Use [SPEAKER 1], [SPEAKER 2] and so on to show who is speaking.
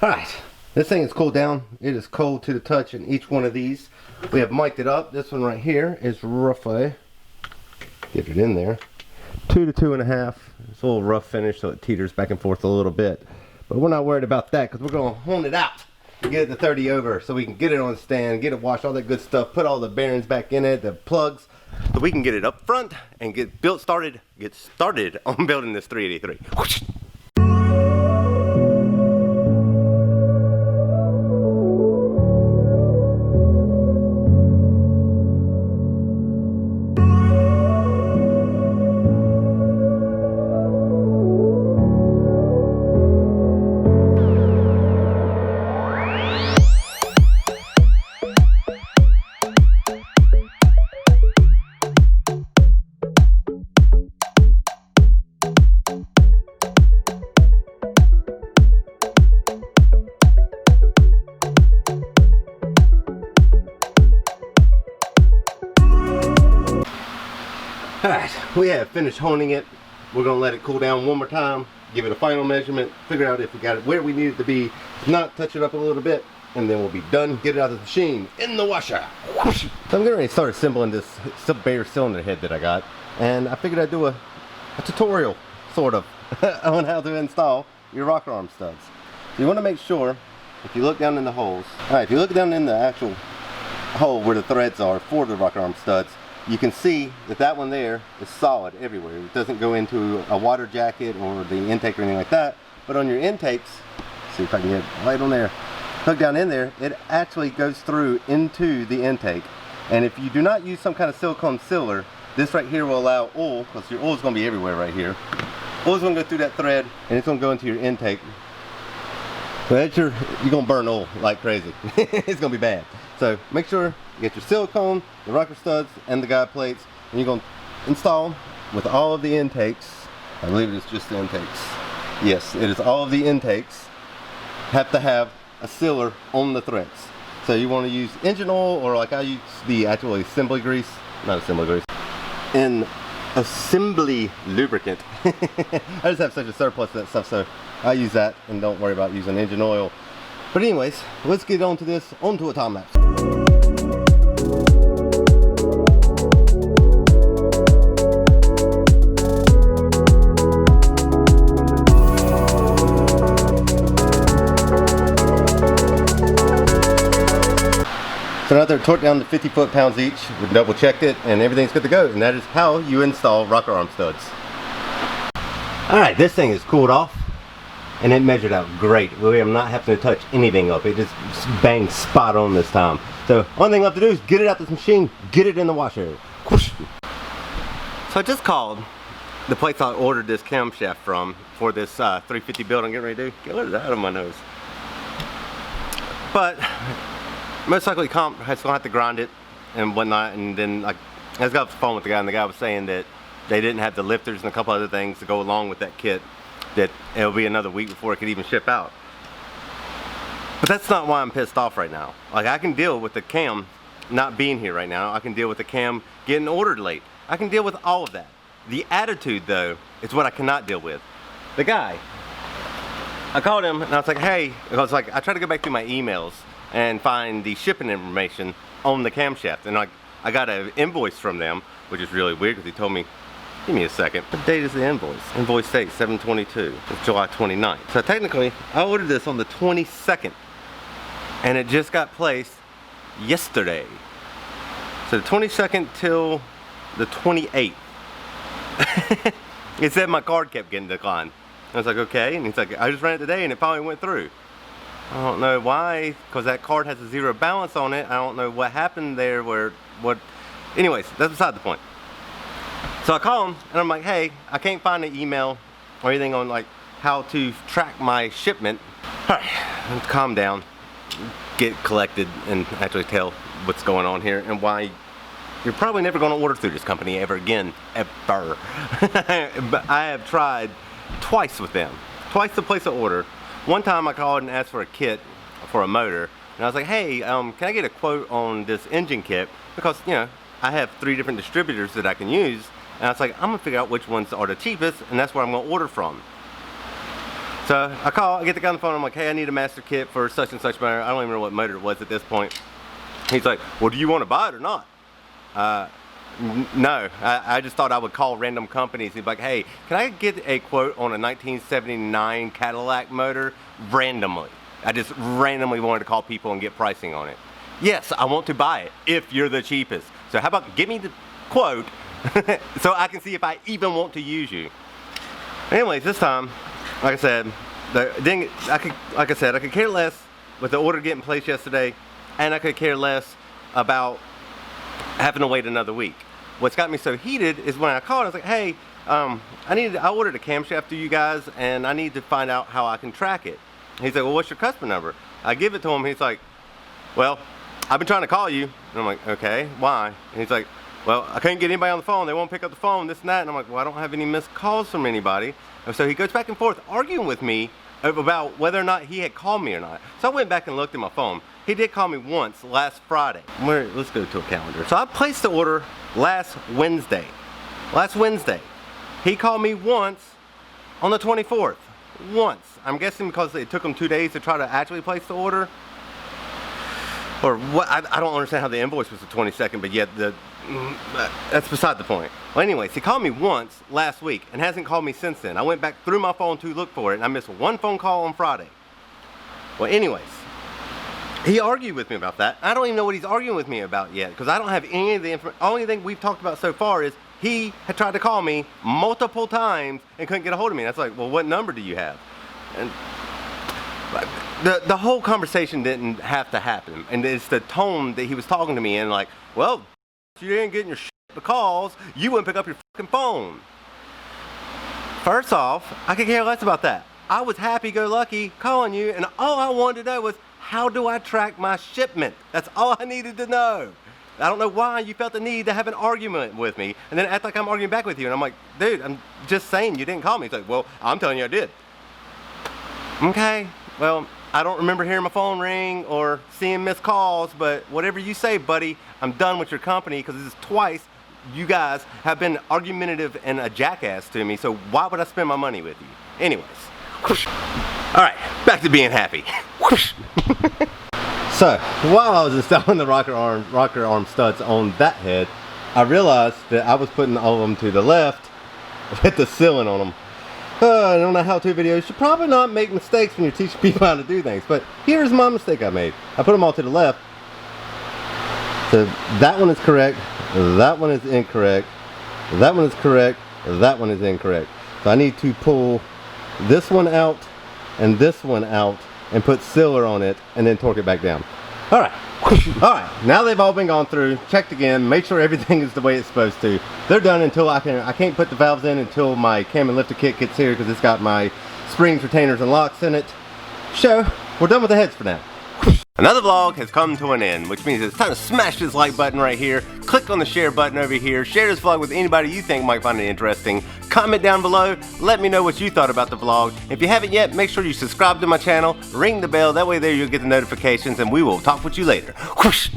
[SPEAKER 1] Alright, this thing is cooled down. It is cold to the touch in each one of these. We have mic'd it up. This one right here is roughly, get it in there, 2 to 2.5. It's a little rough finish, so it teeters back and forth a little bit. But we're not worried about that because we're going to hone it out and get it to 30 over so we can get it on the stand, get it washed, all that good stuff, put all the bearings back in it, the plugs, so we can get it up front and get started on building this 383. Whoosh. Alright, we have finished honing it. We're going to let it cool down one more time, give it a final measurement, figure out if we got it where we need it to be, if not, touch it up a little bit, and then we'll be done. Get it out of the machine, in the washer. Whoosh. So I'm getting ready to start assembling this bare cylinder head that I got, and I figured I'd do a tutorial, sort of, on how to install your rocker arm studs. So you want to make sure, if you look down in the holes, alright, if you look down in the actual hole where the threads are for the rocker arm studs, you can see that that one there is solid everywhere. It doesn't go into a water jacket or the intake or anything like that. But on your intakes, see if I can get it right on there, hook down in there, it actually goes through into the intake. And if you do not use some kind of silicone sealer, this right here will allow oil, because your oil is going to be everywhere right here. Oil is going to go through that thread and it's going to go into your intake. But you're going to burn oil like crazy. It's going to be bad. So make sure you get your silicone, the rocker studs, and the guide plates, and you're going to install with all of the intakes. I believe it is just the intakes. Yes, it is all of the intakes have to have a sealer on the threads. So you want to use engine oil, or like I use the actual assembly grease, not assembly grease, and assembly lubricant. I just have such a surplus of that stuff, so I use that and don't worry about using engine oil. But anyways, let's get on to this, onto a time lapse. So now they're torqued down to 50 foot-pounds each. We've double checked it and everything's good to go. And that is how you install rocker arm studs. Alright, this thing is cooled off and it measured out great. We are not having to touch anything up. It just bangs spot on this time. So only thing I have to do is get it out this machine, get it in the washer. Whoosh. So I just called the place I ordered this camshaft from for this 350 build I'm getting ready to do. Get rid of that out of my nose. But most likely comp has going to have to grind it and whatnot, and then like I just got off the phone with the guy, and the guy was saying that they didn't have the lifters and a couple other things to go along with that kit, that it'll be another week before it could even ship out. But that's not why I'm pissed off right now. Like, I can deal with the cam not being here right now. I can deal with the cam getting ordered late. I can deal with all of that. The attitude though is what I cannot deal with. The guy, I called him and I was like, hey, I was like, I tried to go back through my emails and find the shipping information on the camshaft, and like I got an invoice from them, which is really weird because he told me, give me a second, what date is the invoice? Invoice date 7/22, it's July 29th. So technically I ordered this on the 22nd and it just got placed yesterday. So the 22nd till the 28th. It said my card kept getting declined. I was like, okay, and he's like, I just ran it today and it finally went through. I don't know why, because that card has a zero balance on it. I don't know what happened there, anyways, that's beside the point. So I call him and I'm like, hey, I can't find an email or anything on like how to track my shipment. All right, let's calm down, get collected, and actually tell what's going on here and why you're probably never going to order through this company ever again, ever. But I have tried twice with them, twice to place an order. One time I called and asked for a kit for a motor, and I was like, hey, can I get a quote on this engine kit? Because, you know, I have 3 different distributors that I can use, and I was like, I'm gonna figure out which ones are the cheapest, and that's where I'm gonna order from. So I get the guy on the phone, I'm like, hey, I need a master kit for such and such motor. I don't even know what motor it was at this point. He's like, well, do you want to buy it or not? No, I just thought I would call random companies. He'd be like, hey, can I get a quote on a 1979 Cadillac motor randomly? I just randomly wanted to call people and get pricing on it. Yes, I want to buy it if you're the cheapest. So how about give me the quote so I can see if I even want to use you. Anyways, this time, like I said, I could care less with the order getting placed yesterday, and I could care less about having to wait another week. What's got me so heated is when I called, I was like, hey, I ordered a camshaft through you guys, and I need to find out how I can track it. He's like, well, what's your customer number? I give it to him. He's like, well, I've been trying to call you. And I'm like, okay, why? And he's like, well, I couldn't get anybody on the phone. They won't pick up the phone, this and that. And I'm like, well, I don't have any missed calls from anybody. And so he goes back and forth arguing with me about whether or not he had called me or not. So I went back and looked at my phone. He did call me once last Friday. Let's go to a calendar. So I placed the order last Wednesday. He called me once on the 24th. Once. I'm guessing because it took him 2 days to try to actually place the order. Or what? I don't understand how the invoice was the 22nd, but yet that's beside the point. Well, anyways, he called me once last week and hasn't called me since then. I went back through my phone to look for it, and I missed one phone call on Friday. Well, anyways, he argued with me about that. I don't even know what he's arguing with me about yet, because I don't have any of the information. Only thing we've talked about so far is he had tried to call me multiple times and couldn't get a hold of me. That's like, well, what number do you have? And the whole conversation didn't have to happen, and it's the tone that he was talking to me in, like, well, you didn't get your the calls, you wouldn't pick up your fucking phone. First off, I could care less about that. I was happy-go-lucky calling you, and all I wanted to know was, how do I track my shipment? That's all I needed to know. I don't know why you felt the need to have an argument with me and then act like I'm arguing back with you. And I'm like, dude, I'm just saying you didn't call me. He's like, well, I'm telling you I did. Okay, well, I don't remember hearing my phone ring or seeing missed calls, but whatever you say, buddy, I'm done with your company, because this is twice you guys have been argumentative and a jackass to me, so why would I spend my money with you? Anyways, whoosh. All right, back to being happy. Whoosh. So, while I was installing the rocker arm studs on that head, I realized that I was putting all of them to the left with the ceiling on them. On the how-to videos, you probably not make mistakes when you're teaching people how to do things, but here's my mistake I made. I put them all to the left. So that one is correct, that one is incorrect, that one is correct, that one is incorrect. So I need to pull this one out and this one out and put sealer on it and then torque it back down. Alright, now they've all been gone through, checked again, made sure everything is the way it's supposed to. They're done until I can't put the valves in until my cam and lifter kit gets here, because it's got my springs, retainers, and locks in it. So, we're done with the heads for now. Another vlog has come to an end, which means it's time to smash this like button right here, click on the share button over here, share this vlog with anybody you think might find it interesting, comment down below, let me know what you thought about the vlog. If you haven't yet, make sure you subscribe to my channel, ring the bell, that way there you'll get the notifications, and we will talk with you later. Whoosh.